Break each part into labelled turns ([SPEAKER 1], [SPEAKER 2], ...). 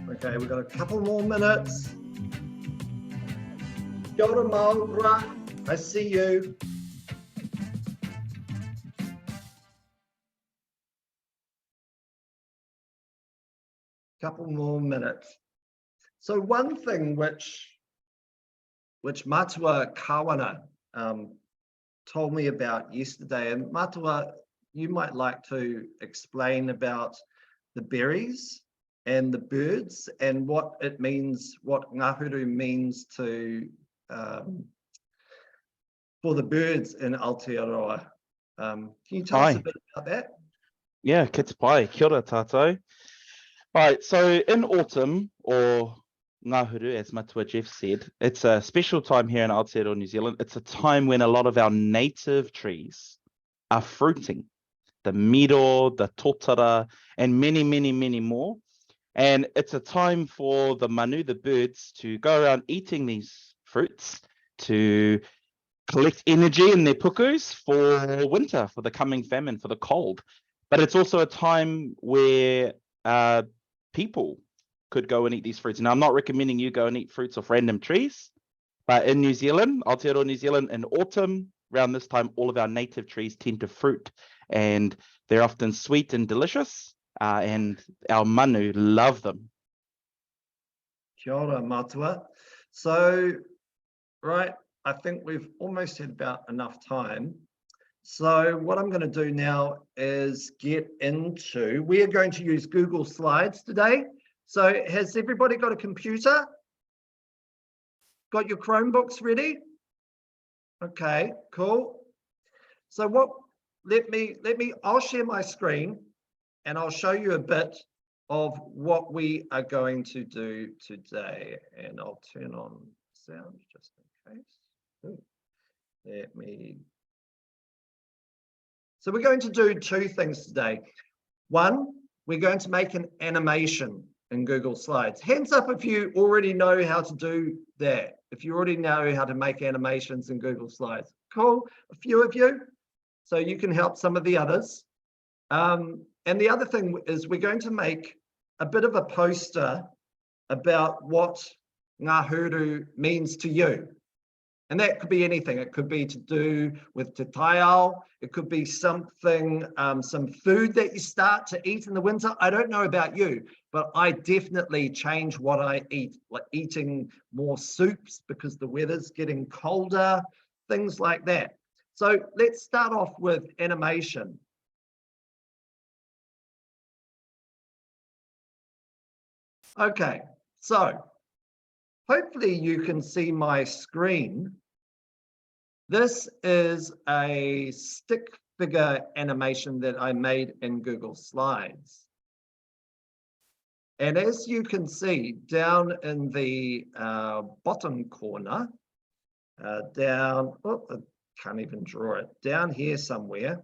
[SPEAKER 1] Okay, we've got a couple more minutes. Kia ora Maura, I see you. Couple more minutes. So one thing which Matua Kawana told me about yesterday, and Matua, you might like to explain about the berries and the birds and what it means, what Ngahuru means to for the birds in Aotearoa. Can you tell us a bit about that?
[SPEAKER 2] Yeah, ki te pai, kia ora tātou. Right, so in autumn, or Ngahuru, as Matua Geoff said, it's a special time here in Aotearoa, New Zealand. It's a time when a lot of our native trees are fruiting. The miro, the totara, and many, many, many more. And it's a time for the manu, the birds, to go around eating these fruits to collect energy in their pukus for winter, for the coming famine, for the cold. But it's also a time where people could go and eat these fruits. Now, I'm not recommending you go and eat fruits off random trees, but in New Zealand, Aotearoa, New Zealand, in autumn, around this time, all of our native trees tend to fruit, and they're often sweet and delicious. And our manu love them.
[SPEAKER 1] Kia ora, Matua. So, right, I think we've almost had about enough time. So what I'm going to do now is get into, we are going to use Google Slides today. So has everybody got a computer? Got your Chromebooks ready? Okay, cool. So I'll share my screen and I'll show you a bit of what we are going to do today. And I'll turn on sound just in case. So we're going to do two things today. One, we're going to make an animation in Google Slides. Hands up if you already know how to do that. If you already know how to make animations in Google Slides. Cool, a few of you. So you can help some of the others. And the other thing is we're going to make a bit of a poster about what Ngahuru means to you. And that could be anything. It could be to do with te taiao. It could be something, some food that you start to eat in the winter. I don't know about you, but I definitely change what I eat, like eating more soups because the weather's getting colder, things like that. So let's start off with animation. Okay, so hopefully you can see my screen. This is a stick figure animation that I made in Google Slides. And as you can see down in the bottom corner, I can't even draw it, down here somewhere,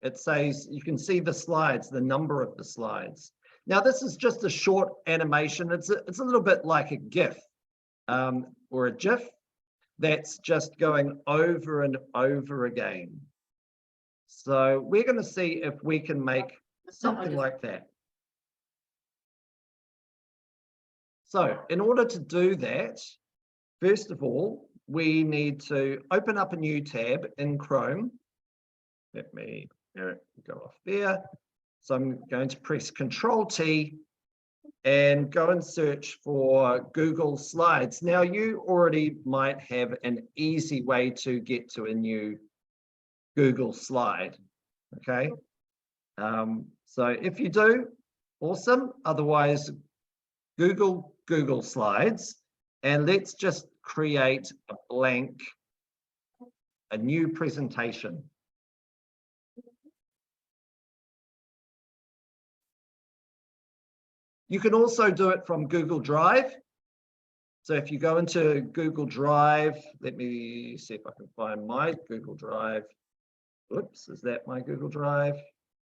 [SPEAKER 1] it says, you can see the slides, the number of the slides. Now, this is just a short animation. It's a little bit like a GIF or a GIF that's just going over and over again. So we're going to see if we can make something like that. So in order to do that, first of all, we need to open up a new tab in Chrome. Let me go off there. So I'm going to press Control-T and go and search for Google Slides. Now you already might have an easy way to get to a new Google slide, okay? So if you do, awesome. Otherwise, Google Slides, and let's just create a new presentation. You can also do it from Google Drive. So if you go into Google Drive, let me see if I can find my Google Drive. Oops, is that my Google Drive?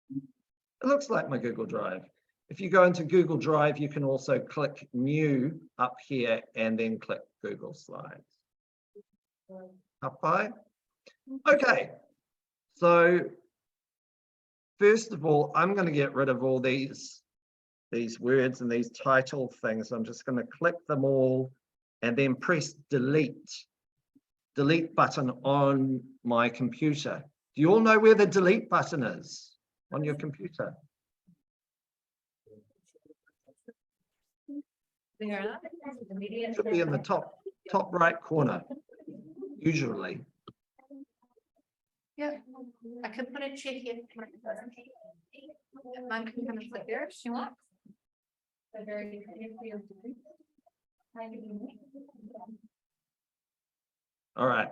[SPEAKER 1] It looks like my Google Drive. If you go into Google Drive, you can also click New up here and then click Google Slides. Up high. Okay, so first of all, I'm going to get rid of all these words and these title things. I'm just going to click them all and then press delete button on my computer. Do you all know where the delete button is on your computer? It should be in the top right corner, usually.
[SPEAKER 3] Yeah, I could put a check here. Mine can come and click there if she wants.
[SPEAKER 1] All right.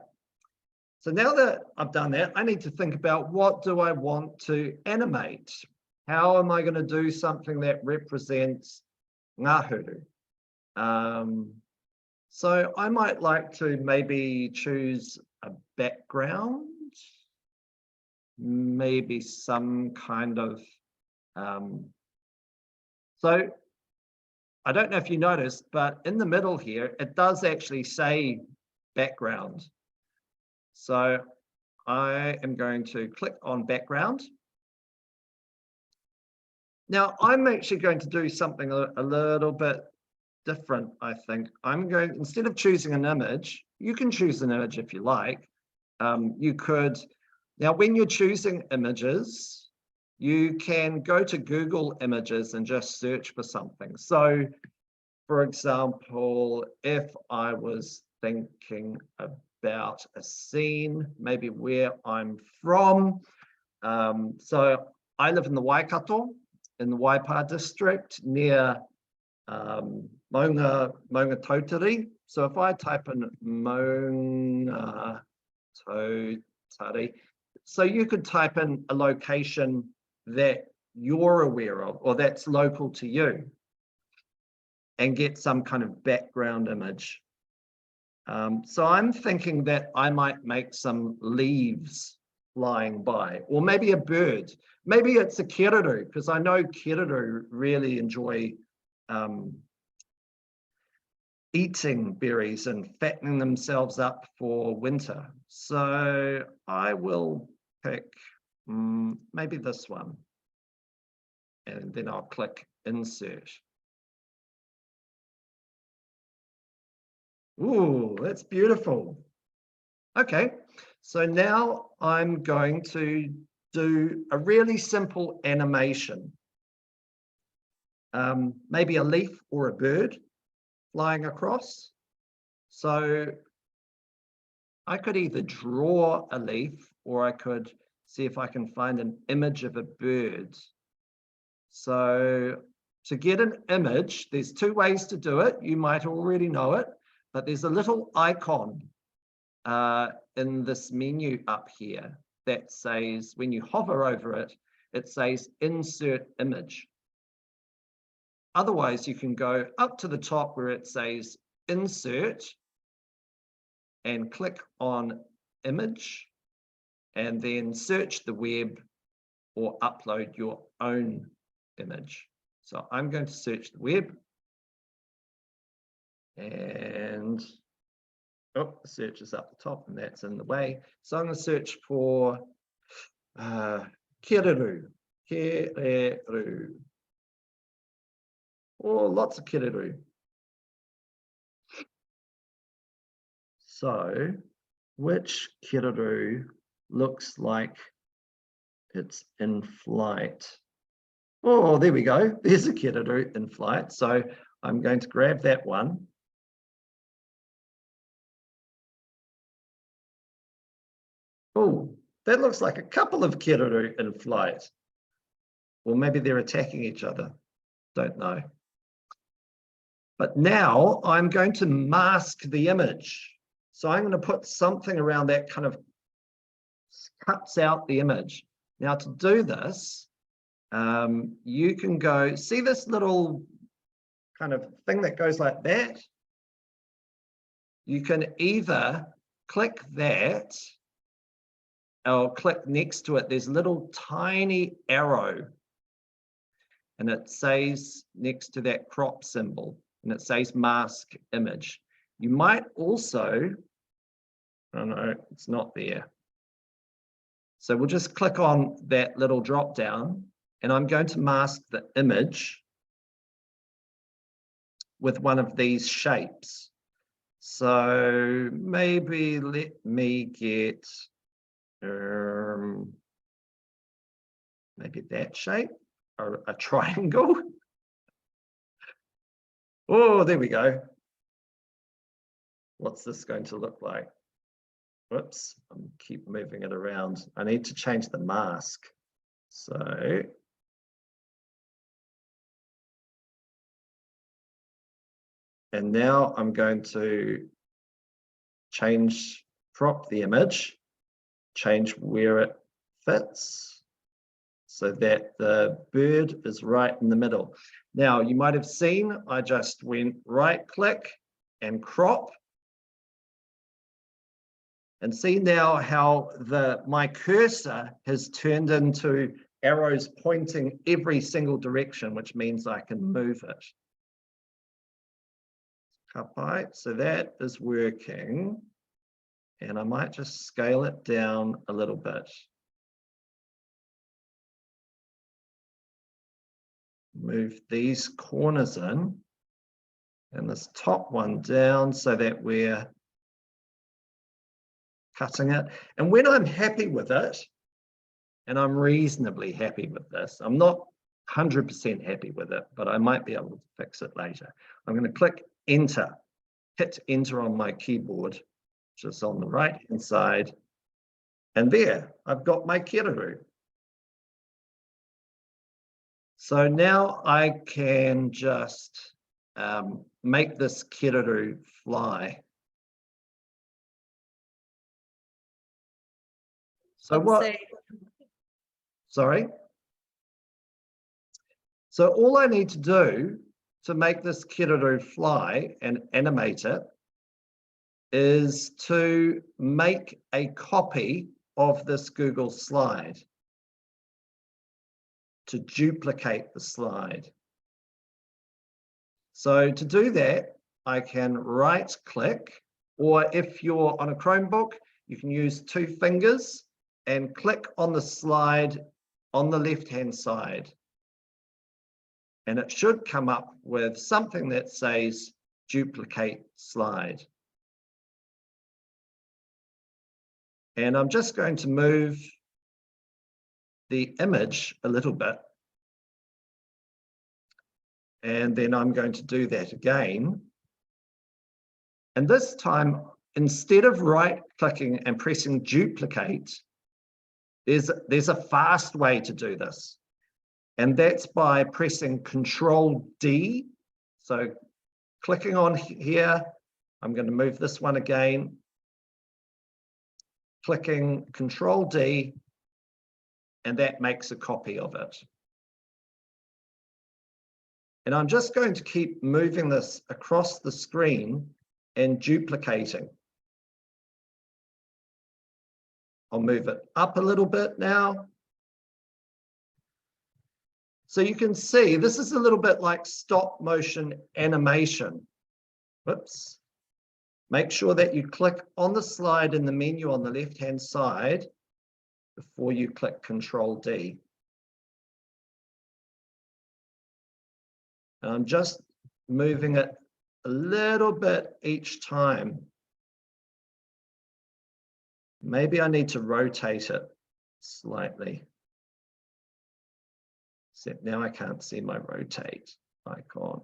[SPEAKER 1] So now that I've done that, I need to think about what do I want to animate? How am I going to do something that represents Ngahuru? So I might like to maybe choose a background, maybe some kind of, so I don't know if you noticed, but in the middle here, it does actually say background. So I am going to click on background. Now I'm actually going to do something a little bit different, I think. I'm going, instead of choosing an image, you can choose an image if you like. You could, now when you're choosing images, you can go to Google Images and just search for something. So for example, if I was thinking about a scene, maybe where I'm from. So I live in the Waikato, in the Waipa district near Maunga Tautari. So if I type in Maunga Tautari, so you could type in a location that you're aware of or that's local to you and get some kind of background image. So I'm thinking that I might make some leaves flying by, or maybe a bird. Maybe it's a kiraru, because I know kiraru really enjoy eating berries and fattening themselves up for winter. So I will pick maybe this one, and then I'll click insert. Ooh, that's beautiful. Okay, so now I'm going to do a really simple animation. Maybe a leaf or a bird flying across. So I could either draw a leaf or I could see if I can find an image of a bird. So to get an image, there's two ways to do it. You might already know it, but there's a little icon in this menu up here that says, when you hover over it, it says insert image. Otherwise, you can go up to the top where it says insert and click on image and then search the web or upload your own image. So I'm going to search the web and oh, the search is up the top and that's in the way. So I'm going to search for kiraru. Oh, lots of kiraru. So, which kiraru looks like it's in flight? Oh, there we go. There's a kiraru in flight. So I'm going to grab that one. Oh, that looks like a couple of kiraru in flight. Or maybe they're attacking each other. Don't know. But now I'm going to mask the image. So I'm going to put something around that kind of cuts out the image. Now to do this, you can go, see this little kind of thing that goes like that, you can either click that or click next to it. There's a little tiny arrow and it says next to that crop symbol and it says mask image. You might also, oh no, it's not there. So we'll just click on that little drop down and I'm going to mask the image with one of these shapes. So maybe let me get maybe that shape, or a triangle. Oh, there we go. What's this going to look like? Whoops, I keep moving it around. I need to change the mask. So and now I'm going to crop the image, change where it fits so that the bird is right in the middle. Now you might have seen I just went right click and crop. And see now how my cursor has turned into arrows pointing every single direction, which means I can move it. So that is working. And I might just scale it down a little bit. Move these corners in and this top one down so that we're cutting it. And when I'm happy with it, and I'm reasonably happy with this, I'm not 100% happy with it, but I might be able to fix it later. I'm going to click enter, hit enter on my keyboard, which is on the right hand side. And there, I've got my kiruru. So now I can just make this kiruru fly. So what? Sorry. So all I need to do to make this kiruru fly and animate it is to make a copy of this Google slide, to duplicate the slide. So to do that, I can right click, or if you're on a Chromebook, you can use 2 fingers and click on the slide on the left-hand side. And it should come up with something that says duplicate slide. And I'm just going to move the image a little bit. And then I'm going to do that again. And this time, instead of right-clicking and pressing duplicate, there's a fast way to do this. And that's by pressing Control D. So clicking on here, I'm going to move this one again. Clicking Control D, and that makes a copy of it. And I'm just going to keep moving this across the screen and duplicating. I'll move it up a little bit now. So you can see this is a little bit like stop motion animation. Whoops. Make sure that you click on the slide in the menu on the left-hand side before you click Control D. And I'm just moving it a little bit each time. Maybe I need to rotate it slightly. Except now I can't see my rotate icon.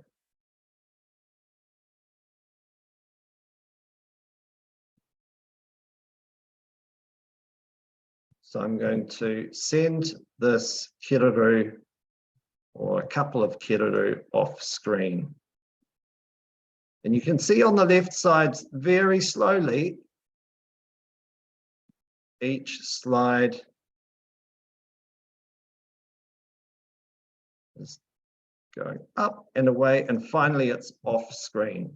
[SPEAKER 1] So I'm going to send this kiruru or a couple of kiruru off screen. And you can see on the left side very slowly, each slide is going up and away, and finally it's off screen.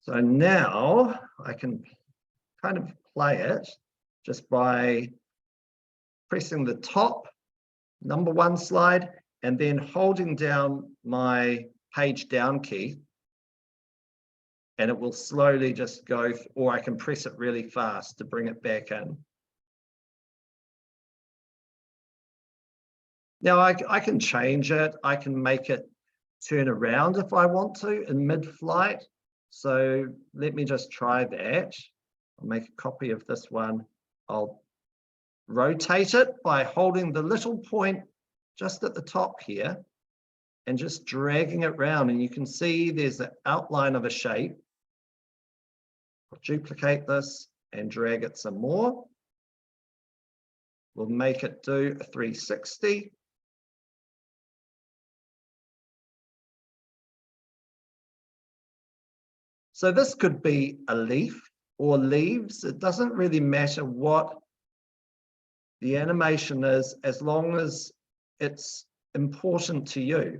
[SPEAKER 1] So now I can kind of play it just by pressing the top number 1 slide and then holding down my page down key, and it will slowly just go, or I can press it really fast to bring it back in. Now I can change it. I can make it turn around if I want to in mid-flight. So let me just try that. I'll make a copy of this one. I'll rotate it by holding the little point just at the top here and just dragging it round. And you can see there's an outline of a shape. I'll duplicate this and drag it some more. We'll make it do a 360. So this could be a leaf or leaves. It doesn't really matter what the animation is, as long as it's important to you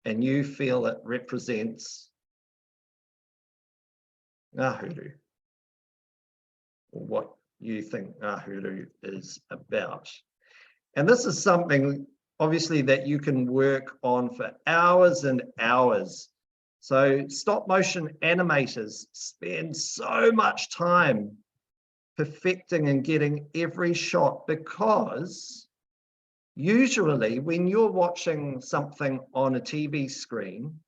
[SPEAKER 1] and you feel it represents Ngahuru, or what you think Ngahuru is about. And this is something obviously that you can work on for hours and hours. So stop motion animators spend so much time perfecting and getting every shot, because usually when you're watching something on a TV screen,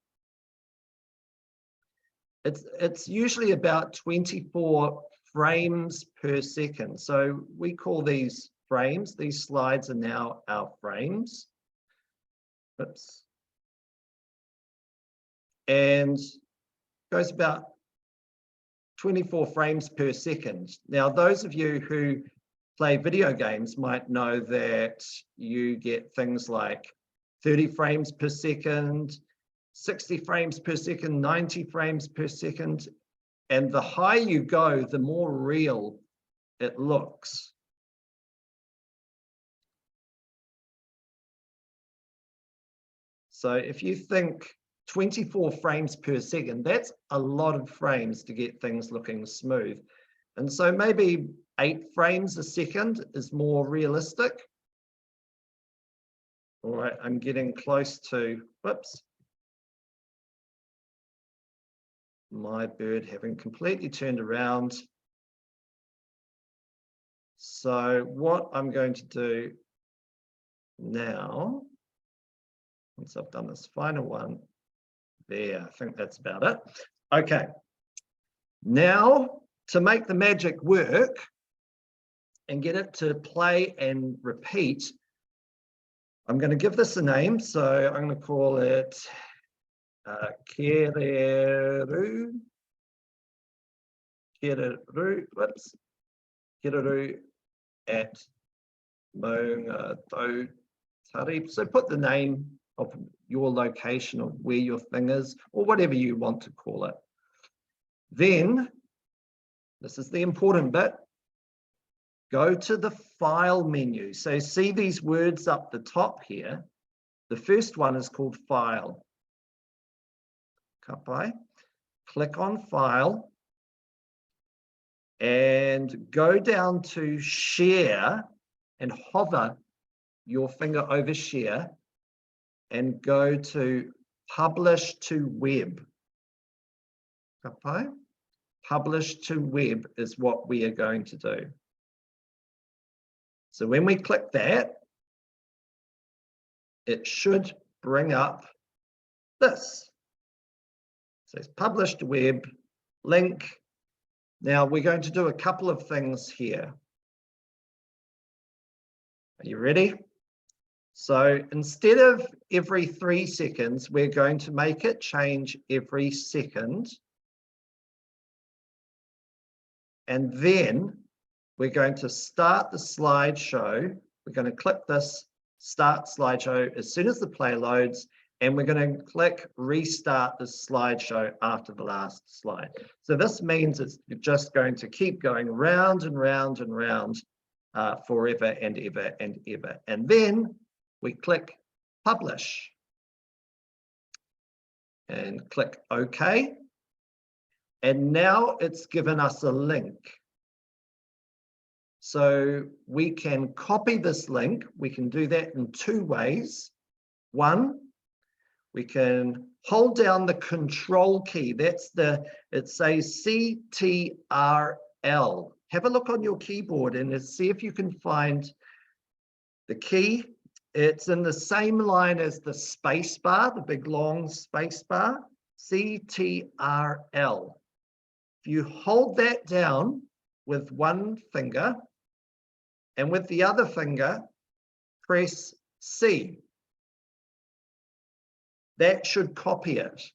[SPEAKER 1] it's usually about 24 frames per second. So we call these frames. These slides are now our frames. Oops. And goes about 24 frames per second. Now, those of you who play video games might know that you get things like 30 frames per second, 60 frames per second, 90 frames per second. And the higher you go, the more real it looks. So if you think 24 frames per second, that's a lot of frames to get things looking smooth. And so maybe 8 frames a second is more realistic. All right, I'm getting close to, whoops, my bird having completely turned around. So what I'm going to do now, once I've done this final one, there, I think that's about it. Okay, now to make the magic work and get it to play and repeat, I'm going to give this a name. So I'm going to call it Kereru at Maunga Tari. So put the name of your location of where your thing is, or whatever you want to call it. Then, this is the important bit, go to the File menu. So see these words up the top here. The first one is called File. Kapai. Click on File and go down to Share and hover your finger over Share and go to Publish to Web. Kapai. Publish to Web is what we are going to do. So when we click that, it should bring up this. So it's Publish to Web, link. Now we're going to do a couple of things here. Are you ready? So instead of every 3 seconds, we're going to make it change every second. And then we're going to start the slideshow. We're going to click this Start Slideshow as soon as the play loads, and we're going to click Restart the slideshow after the last slide. So this means it's just going to keep going round and round and round forever and ever and ever. And then we click publish and click OK. And now it's given us a link. So we can copy this link. We can do that in two ways. One, we can hold down the control key. It says CTRL. Have a look on your keyboard and see if you can find the key. It's in the same line as the space bar, the big long space bar, CTRL. If you hold that down with one finger and with the other finger, press C. That should copy it.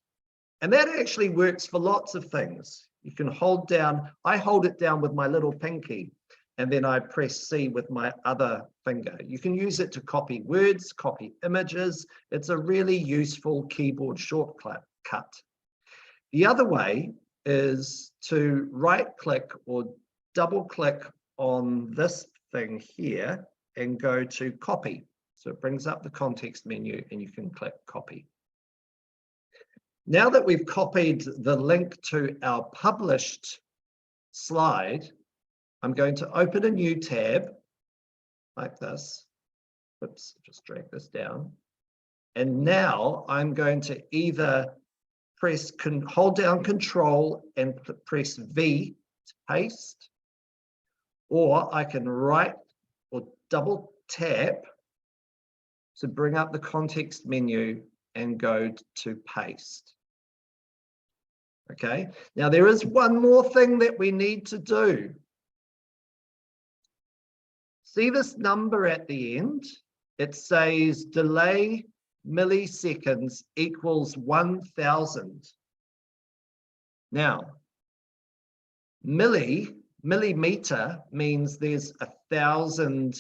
[SPEAKER 1] And that actually works for lots of things. You can hold down, I hold it down with my little pinky, and then I press C with my other finger. You can use it to copy words, copy images. It's a really useful keyboard shortcut. The other way is to right-click or double-click on this thing here and go to copy. So it brings up the context menu and you can click copy. Now that we've copied the link to our published slide, I'm going to open a new tab like this. Oops, just drag this down. And now I'm going to either hold down Control and press V to paste, or I can right or double tap to bring up the context menu and go to paste. Okay, now there is one more thing that we need to do. See this number at the end? It says delay milliseconds equals 1000. Now, millimeter means there's 1000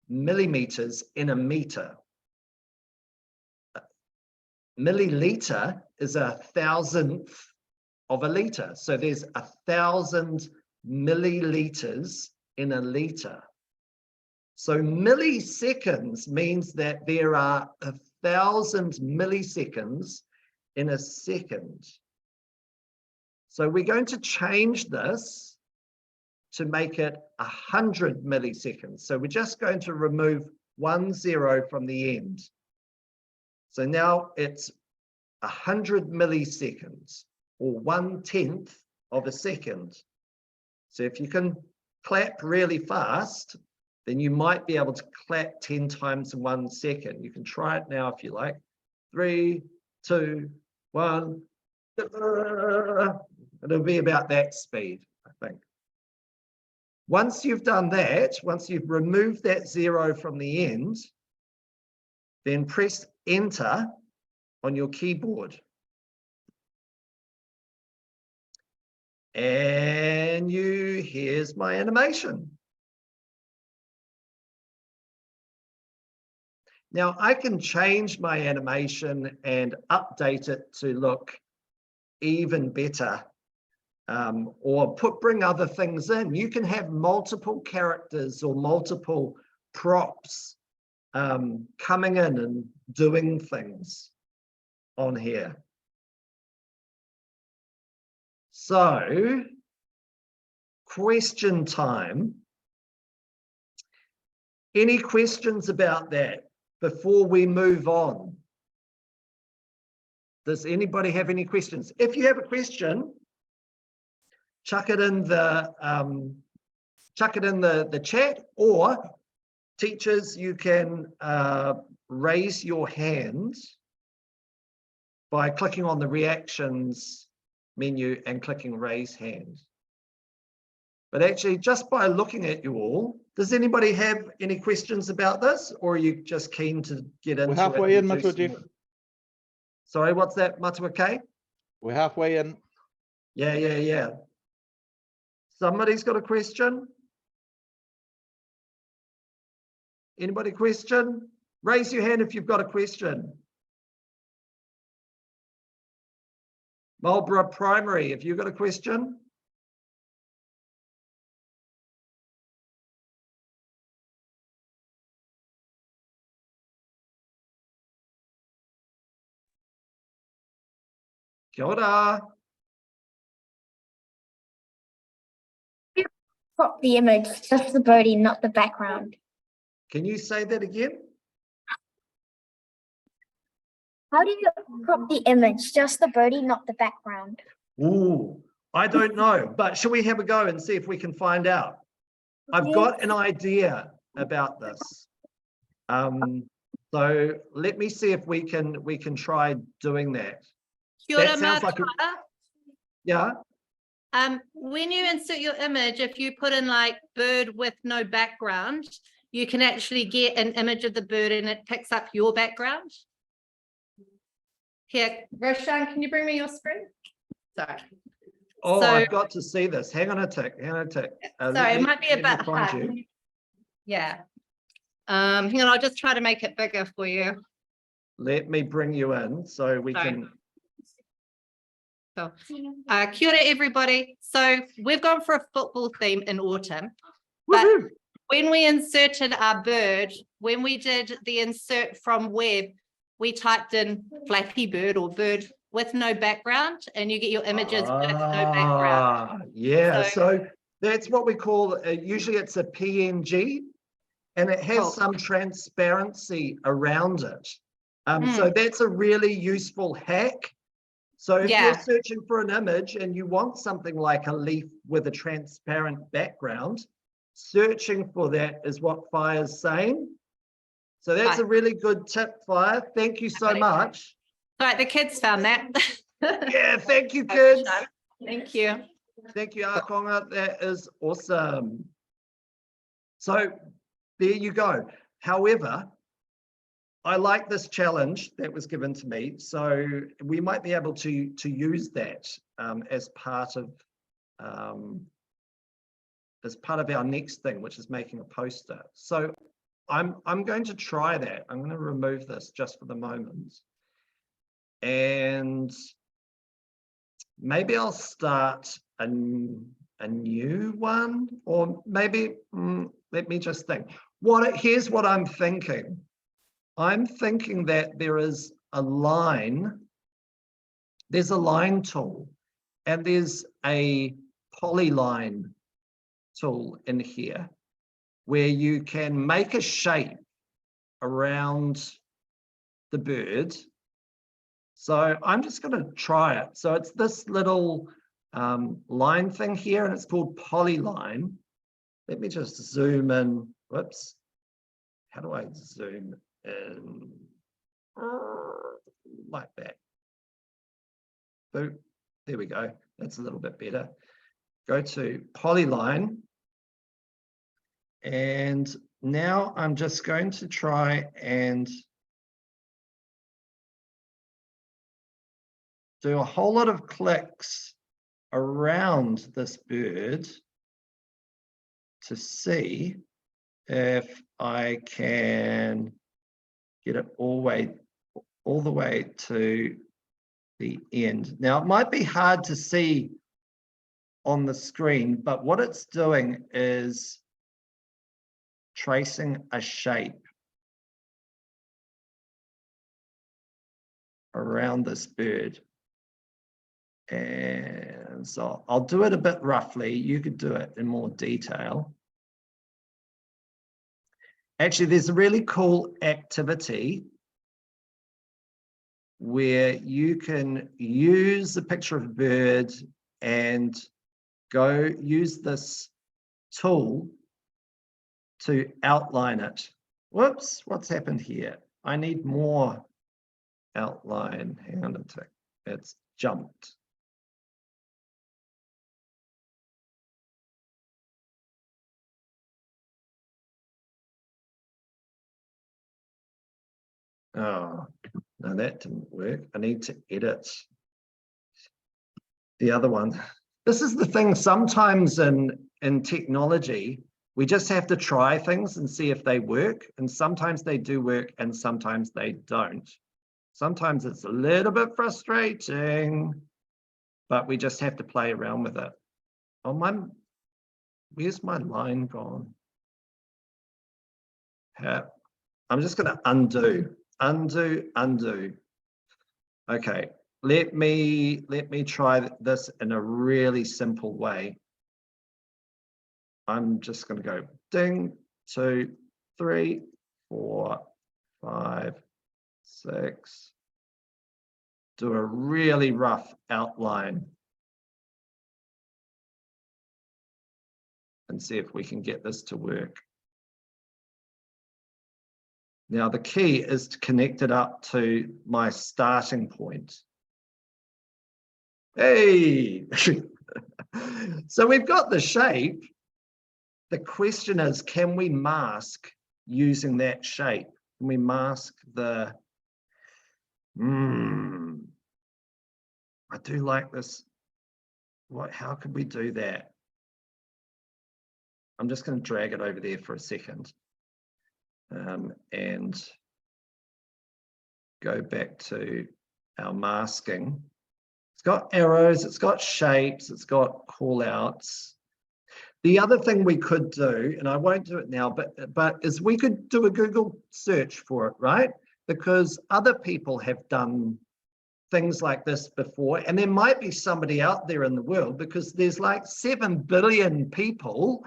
[SPEAKER 1] millimeters in a meter. Milliliter is 1,000th of a liter. So there's 1,000 milliliters in a liter. So milliseconds means that there are 1,000 milliseconds in a second. So we're going to change this to make it 100 milliseconds. So we're just going to remove 1 0 from the end. So now it's 100 milliseconds, or 1/10 of a second. So if you can clap really fast, then you might be able to clap 10 times in 1 second. You can try it now if you like. 3, 2, 1. It'll be about that speed, I think. Once you've done that, once you've removed that 0 from the end, then press Enter on your keyboard. And here's my animation. Now I can change my animation and update it to look even better, or bring other things in. You can have multiple characters or multiple props coming in and doing things on here. So, question time. Any questions about that before we move on? Does anybody have any questions? If you have a question, chuck it in the chat, or teachers, you can raise your hand by clicking on the reactions menu and clicking raise hand. But actually, just by looking at you all, does anybody have any questions about this, or are you just keen to get into it?
[SPEAKER 2] We're halfway in, Matua Geoff.
[SPEAKER 1] Sorry, what's that, Matua K?
[SPEAKER 2] We're halfway in.
[SPEAKER 1] Yeah. Somebody's got a question? Anybody question? Raise your hand if you've got a question. Marlborough Primary, if you've got a question. Kia ora.
[SPEAKER 4] Crop the image, just the birdie, not the background.
[SPEAKER 1] Can you say that again?
[SPEAKER 4] How do you crop the image, just the birdie, not the background?
[SPEAKER 1] Ooh, I don't know, but shall we have a go and see if we can find out? I've got an idea about this. So let me see if we can try doing that.
[SPEAKER 3] Kia ora,
[SPEAKER 1] That sounds like a,
[SPEAKER 3] Matua.
[SPEAKER 1] yeah.
[SPEAKER 3] When you insert your image, if you put in like bird with no background, you can actually get an image of the bird and it picks up your background. Here, Roshan, can you bring me your screen? Sorry.
[SPEAKER 1] Oh,
[SPEAKER 3] So-
[SPEAKER 1] I've got to see this. Hang on a tick. Hang on a tick.
[SPEAKER 3] Sorry, it might be a
[SPEAKER 1] let me
[SPEAKER 3] bit
[SPEAKER 1] find
[SPEAKER 3] hard.
[SPEAKER 1] you.
[SPEAKER 3] Yeah. Hang on, I'll just try to make it bigger for you.
[SPEAKER 1] Let me bring you in so we
[SPEAKER 3] Sorry.
[SPEAKER 1] can.
[SPEAKER 3] So, kia ora, everybody. So we've gone for a football theme in autumn. But
[SPEAKER 1] Woohoo!
[SPEAKER 3] when we inserted our bird, when we did the insert from web, we typed in Flappy Bird or bird with no background, and you get your images with no background.
[SPEAKER 1] Yeah,
[SPEAKER 3] So-
[SPEAKER 1] so that's what we call, usually it's a PNG, and it has
[SPEAKER 3] Cool.
[SPEAKER 1] some transparency around it. So that's a really useful hack. So if
[SPEAKER 3] Yeah.
[SPEAKER 1] you're searching for an image and you want something like a leaf with a transparent background, searching for that is what Fire's saying. So that's a really good tip, Fire. Thank you so much.
[SPEAKER 3] Right, the kids found that.
[SPEAKER 1] Yeah, thank you, kids.
[SPEAKER 3] Thank you.
[SPEAKER 1] Thank you, Akonga. That is awesome. So there you go. However, I like this challenge that was given to me. So we might be able to use that as part of our next thing, which is making a poster. So I'm going to try that. I'm going to remove this just for the moment. And maybe I'll start a new one, or maybe let me just think. Here's what I'm thinking. I'm thinking that there is a line. There's a line tool, and there's a polyline tool in here where you can make a shape around the bird. So I'm just going to try it. So it's this little line thing here, and it's called polyline. Let me just zoom in. Whoops. How do I zoom in? Like that. So there we go. That's a little bit better. Go to polyline. And now I'm just going to try and do a whole lot of clicks around this bird to see if I can get it all the way to the end. Now, it might be hard to see on the screen, but what it's doing is tracing a shape around this bird. And so I'll do it a bit roughly. You could do it in more detail. Actually, there's a really cool activity where you can use a picture of a bird and go use this tool to outline it. Whoops, what's happened here? I need more outline. Hang on a tick. It's jumped. Oh, no, that didn't work. I need to edit the other one. This is the thing, sometimes in technology, we just have to try things and see if they work. And sometimes they do work and sometimes they don't. Sometimes it's a little bit frustrating, but we just have to play around with it. Oh, where's my line gone? I'm just going to undo. Okay, let me try this in a really simple way. I'm just going to go ding, 2, 3, 4, 5, 6. Do a really rough outline and see if we can get this to work. Now the key is to connect it up to my starting point. Hey! So we've got the shape. The question is, can we mask using that shape? Can we mask the, I do like this. How could we do that? I'm just going to drag it over there for a second. And go back to our masking. It's got arrows, it's got shapes, it's got call outs. The other thing we could do, and I won't do it now, but is we could do a Google search for it, right? Because other people have done things like this before, and there might be somebody out there in the world, because there's like 7 billion people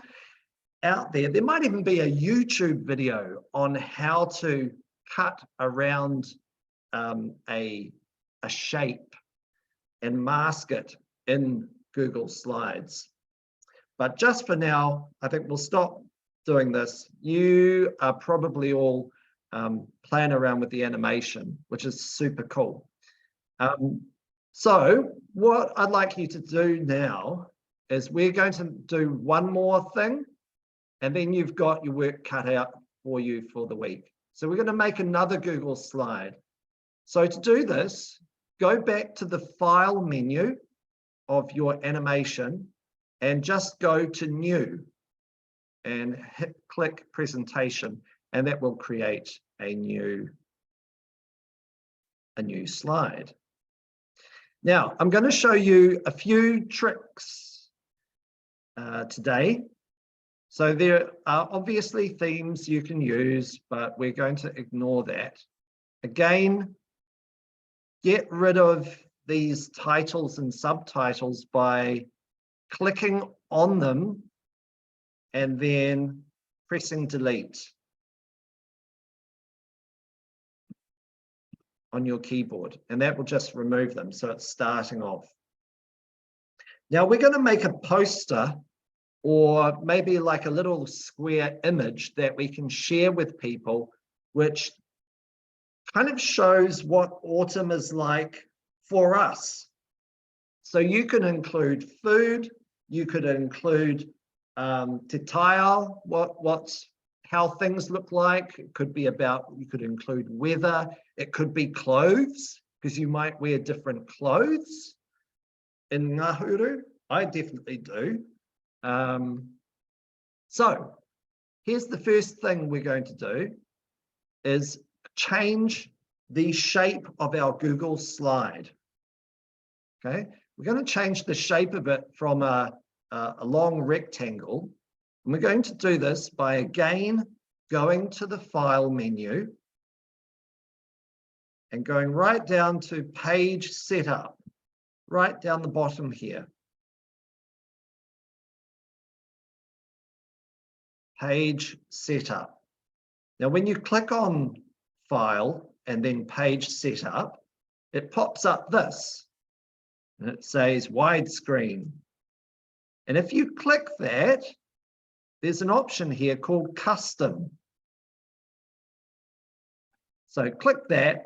[SPEAKER 1] out there. There might even be a YouTube video on how to cut around a shape and mask it in Google Slides. But just for now, I think we'll stop doing this. You are probably all playing around with the animation, which is super cool. So what I'd like you to do now is we're going to do one more thing, and then you've got your work cut out for you for the week. So we're going to make another Google slide. So to do this, go back to the file menu of your animation and just go to new and click presentation, and that will create a new slide. Now, I'm going to show you a few tricks today. So there are obviously themes you can use, but we're going to ignore that. Again, get rid of these titles and subtitles by clicking on them and then pressing delete on your keyboard, and that will just remove them. So it's starting off. Now we're going to make a poster, or maybe like a little square image that we can share with people, which kind of shows what autumn is like for us. So you can include food, you could include te taio, how things look like. It could be about, you could include weather, it could be clothes, because you might wear different clothes in Ngahuru. I definitely do. So here's the first thing we're going to do, is change the shape of our Google slide. Okay, we're going to change the shape of it from a long rectangle. And we're going to do this by again going to the file menu and going right down to page setup, right down the bottom here. Page setup. Now, when you click on file and then page setup, it pops up this, and it says widescreen. And if you click that, there's an option here called custom. So click that,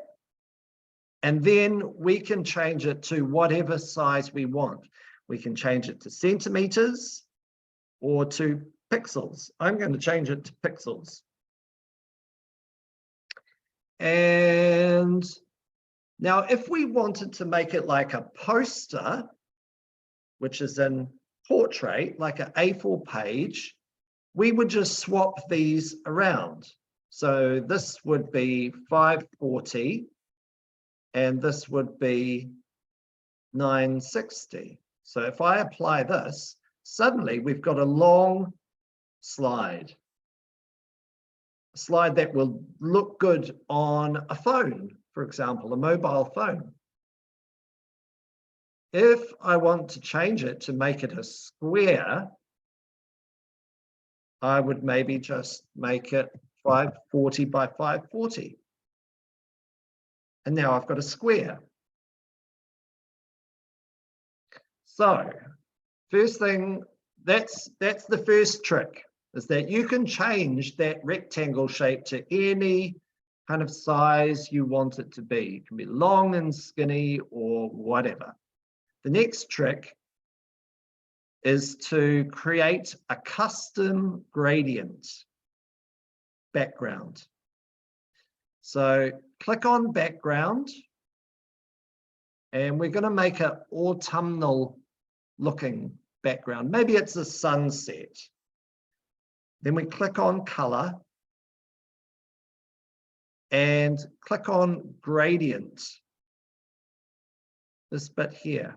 [SPEAKER 1] and then we can change it to whatever size we want. We can change it to centimeters or to pixels. I'm going to change it to pixels. And now if we wanted to make it like a poster, which is in portrait, like an A4 page, we would just swap these around. So this would be 540 and this would be 960. So if I apply this, suddenly we've got a long slide. A slide that will look good on a phone, for example, a mobile phone. if I want to change it to make it a square, I would maybe just make it 540 by 540. And now I've got a square. So first thing, that's the first trick, is that you can change that rectangle shape to any kind of size you want it to be. It can be long and skinny or whatever. The next trick is to create a custom gradient background. So click on background, and we're going to make an autumnal looking background. Maybe it's a sunset. Then we click on color and click on gradient, this bit here.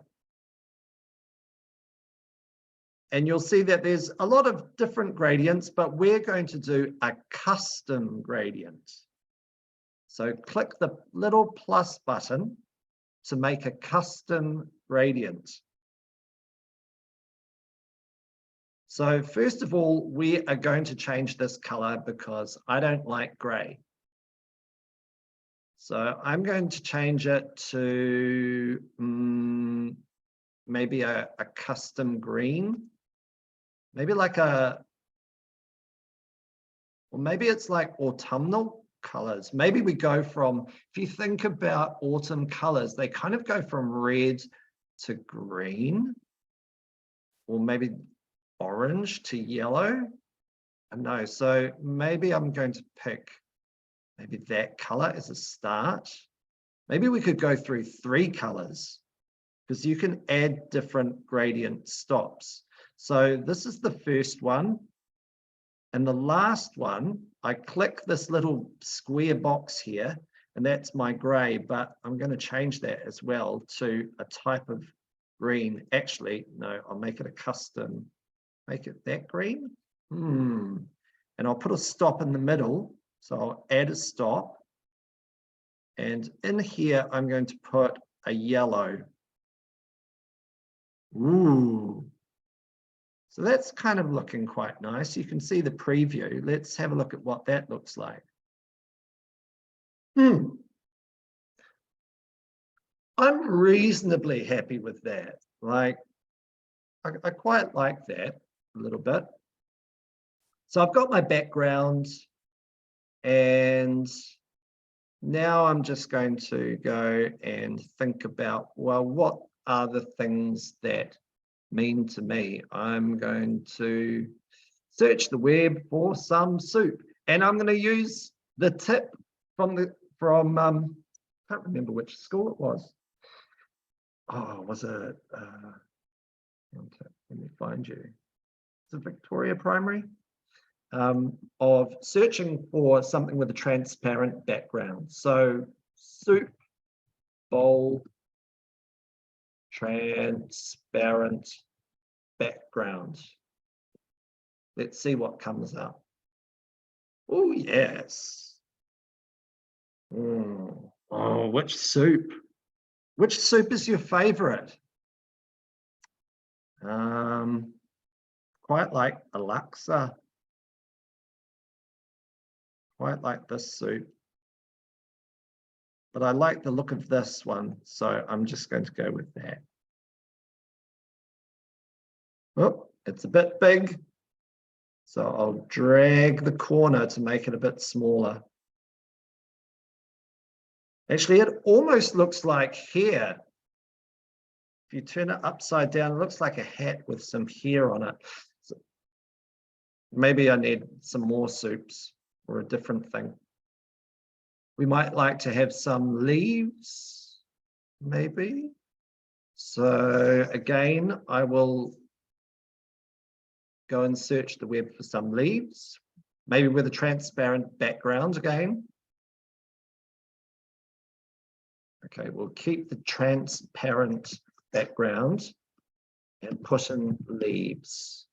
[SPEAKER 1] And you'll see that there's a lot of different gradients, but we're going to do a custom gradient. So click the little plus button to make a custom gradient. So first of all, we are going to change this color because I don't like gray. So I'm going to change it to maybe a custom green. Maybe like or maybe it's like autumnal colors. Maybe we go from, if you think about autumn colors, they kind of go from red to green, or maybe orange to yellow. I don't know. So maybe I'm going to pick maybe that color as a start. Maybe we could go through 3 colors, because you can add different gradient stops. So this is the first one. And the last one, I click this little square box here, and that's my gray, but I'm going to change that as well to a type of green. Actually, no, I'll make it a custom, make it that green. And I'll put a stop in the middle. So I'll add a stop. And in here, I'm going to put a yellow. Ooh. So that's kind of looking quite nice. You can see the preview. Let's have a look at what that looks like. I'm reasonably happy with that. Like, I quite like that a little bit. So I've got my background, and now I'm just going to go and think about, well, what are the things that mean to me? I'm going to search the web for some soup, and I'm going to use the tip from I can't remember which school it was. Oh, was it let me find you. Is it Victoria Primary? Of searching for something with a transparent background. So soup bowl transparent background. Let's see what comes up. Oh, yes. Oh, which soup? Which soup is your favorite? Quite like Alexa. Quite like this soup. But I like the look of this one, so I'm just going to go with that. Oh, it's a bit big, so I'll drag the corner to make it a bit smaller. Actually, it almost looks like hair. If you turn it upside down, it looks like a hat with some hair on it. So maybe I need some more soups or a different thing. We might like to have some leaves, maybe. So again, I will go and search the web for some leaves, maybe with a transparent background again. Okay, we'll keep the transparent background and put in leaves.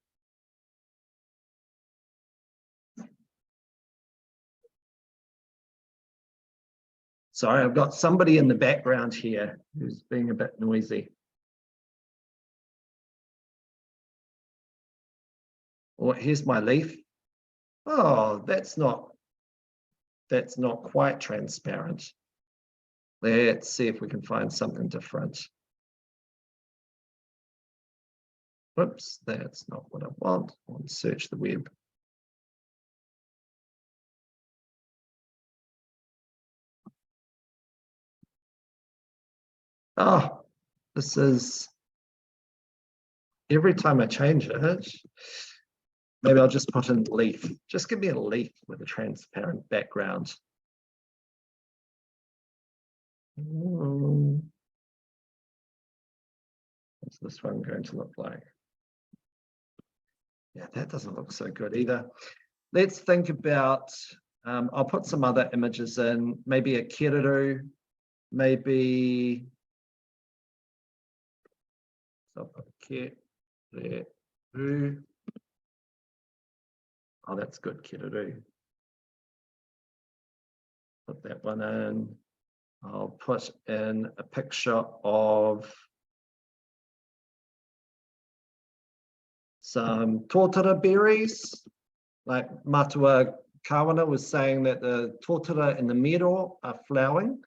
[SPEAKER 1] Sorry, I've got somebody in the background here who's being a bit noisy. Or here's my leaf. Oh, that's not quite transparent. Let's see if we can find something different. Whoops, that's not what I want. I want to search the web. Oh, this is, every time I change it, maybe I'll just put in leaf. Just give me a leaf with a transparent background. What's this one going to look like? Yeah, that doesn't look so good either. Let's think about, I'll put some other images in, maybe a kiraru, maybe, so I'll put a kiraru. Oh, that's good, kiraru. Put that one in. I'll put in a picture of some tōtara berries, like Matua Geoff was saying that the tōtara in the middle are flowering,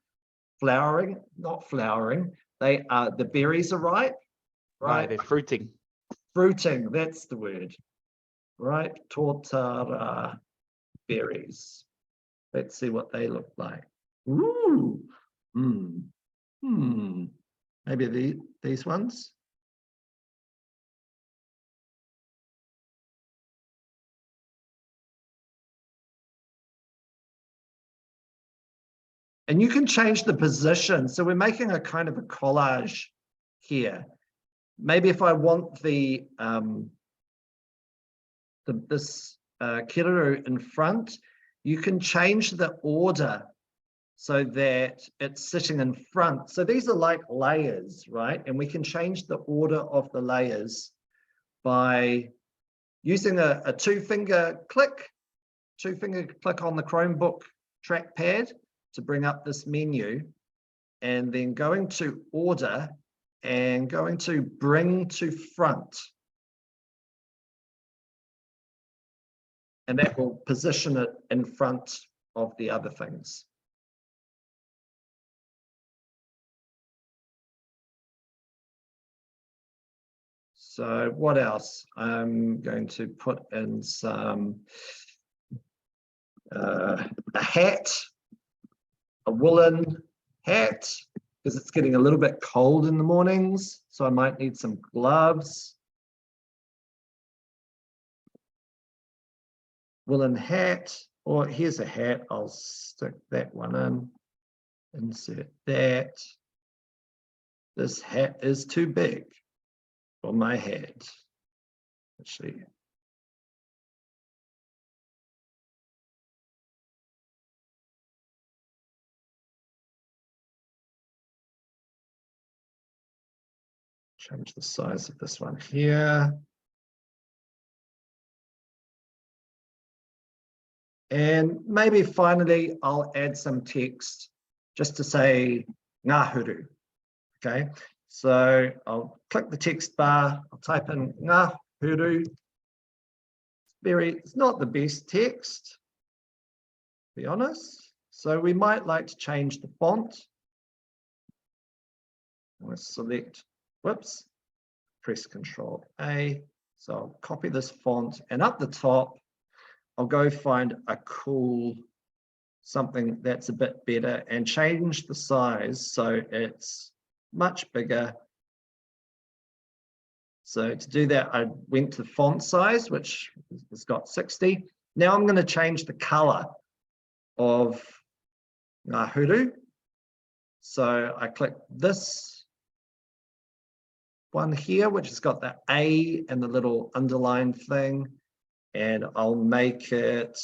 [SPEAKER 1] not flowering. They are, the berries are ripe, right?
[SPEAKER 2] No, they're fruiting.
[SPEAKER 1] Fruiting, that's the word, right? Tōtara berries. Let's see what they look like. Ooh, maybe these ones. And you can change the position. So we're making a kind of a collage here. Maybe if I want this kiraru in front, you can change the order so that it's sitting in front. So these are like layers, right? And we can change the order of the layers by using a two-finger click on the Chromebook trackpad to bring up this menu, and then going to order and going to bring to front. And that will position it in front of the other things. So what else? I'm going to put in some, a hat, a woolen hat, because it's getting a little bit cold in the mornings. So I might need some gloves. Woolen hat, or here's a hat. I'll stick that one in, insert that. This hat is too big for my head. Actually, change the size of this one here. And maybe finally, I'll add some text just to say Ngahuru. Okay, so I'll click the text bar, I'll type in Ngahuru. It's not the best text, to be honest. So we might like to change the font. Let's select, whoops, press Control A. So I'll copy this font, and up the top, I'll go find a cool, something that's a bit better, and change the size so it's much bigger. So to do that, I went to font size, which has got 60. Now I'm going to change the color of Ngahuru. So I click this one here, which has got the A and the little underlined thing. And I'll make it,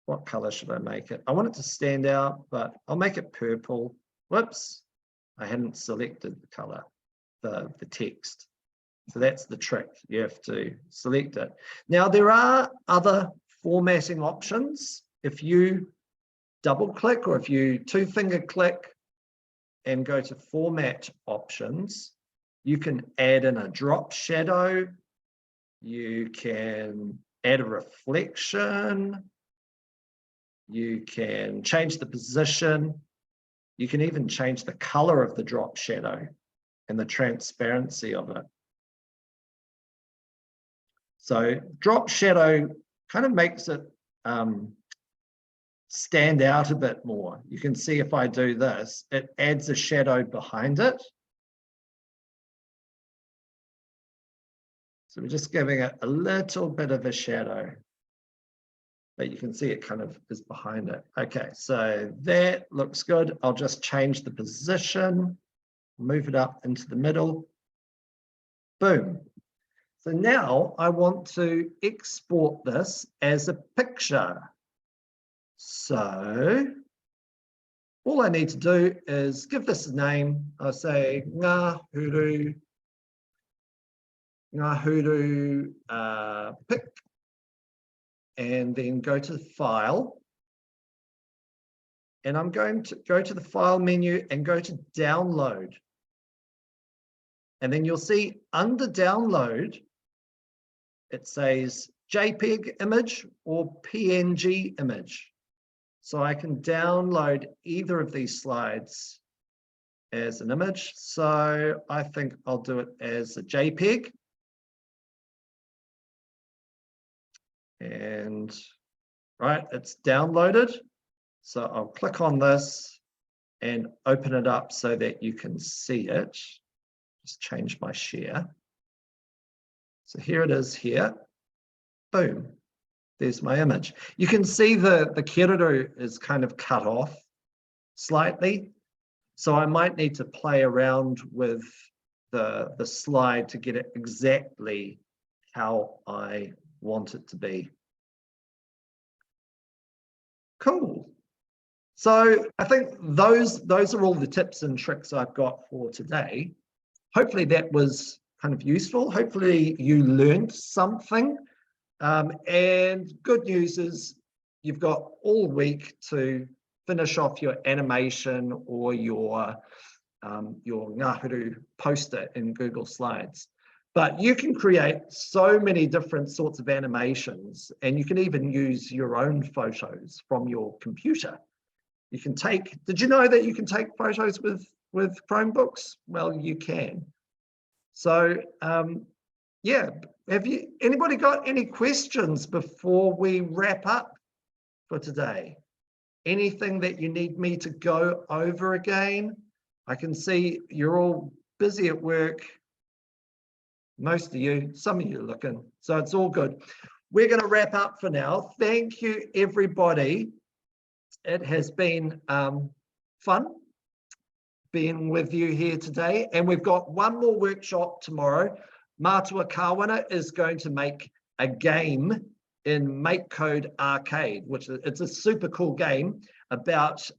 [SPEAKER 1] what color should I make it? I want it to stand out, but I'll make it purple. Whoops, I hadn't selected the color, the text. So that's the trick, you have to select it. Now there are other formatting options. If you double click, or if you two-finger click and go to format options, you can add in a drop shadow. You can add a reflection. You can change the position. You can even change the color of the drop shadow and the transparency of it. So drop shadow kind of makes it stand out a bit more. You can see if I do this, it adds a shadow behind it. So we're just giving it a little bit of a shadow, but you can see it kind of is behind it. Okay, so that looks good. I'll just change the position, move it up into the middle. Boom. So now I want to export this as a picture. So all I need to do is give this a name. I'll say Ngahuru pic, and then go to the file. And I'm going to go to the file menu and go to download. And then you'll see under download, it says JPEG image or PNG image. So I can download either of these slides as an image. So I think I'll do it as a JPEG. And right, it's downloaded. So I'll click on this and open it up so that you can see it. Just change my share. So here it is here. Boom. There's my image. You can see the kiruru is kind of cut off slightly. So I might need to play around with the slide to get it exactly how I want it to be. Cool. So I think those are all the tips and tricks I've got for today. Hopefully that was kind of useful. Hopefully you learned something. And good news is you've got all week to finish off your animation or your Ngahuru poster in Google Slides. But you can create so many different sorts of animations, and you can even use your own photos from your computer. You can take, did you know that you can take photos with Chromebooks? Well, you can. So yeah, anybody got any questions before we wrap up for today? Anything that you need me to go over again? I can see you're all busy at work. Most of you, some of you are looking, so it's all good. We're going to wrap up for now. Thank you, everybody. It has been fun being with you here today, and we've got one more workshop tomorrow. Matua Geoff is going to make a game in MakeCode Arcade, which it's a super cool game about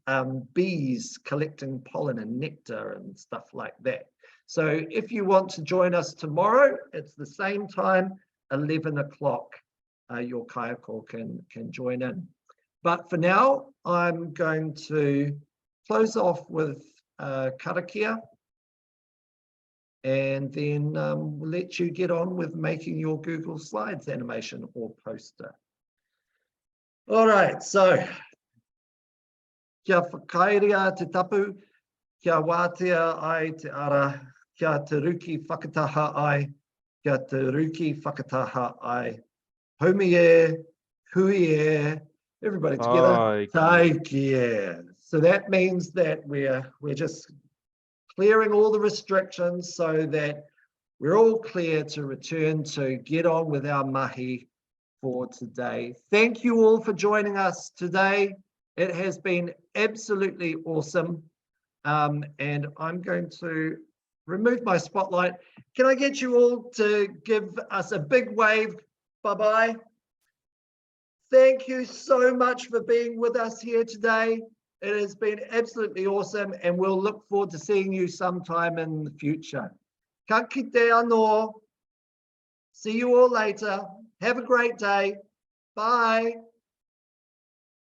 [SPEAKER 1] bees collecting pollen and nectar and stuff like that. So if you want to join us tomorrow, it's the same time, 11 o'clock, your kayako can join in. But for now, I'm going to close off with karakia, and then we'll let you get on with making your Google Slides animation or poster. All right, so kia whakairia te tapu, kia wātea ai te ara, kia te ruki whakataha ai, kia te ruki whakataha ai. Haumi e, hui e, everybody together. Taiki e. So that means that we're just clearing all the restrictions so that we're all clear to return to get on with our mahi for today. Thank you all for joining us today. It has been absolutely awesome. And I'm going to remove my spotlight. Can I get you all to give us a big wave? Bye-bye. Thank you so much for being with us here today. It has been absolutely awesome, and we'll look forward to seeing you sometime in the future. Ka kite anō. See you all later. Have a great day. Bye.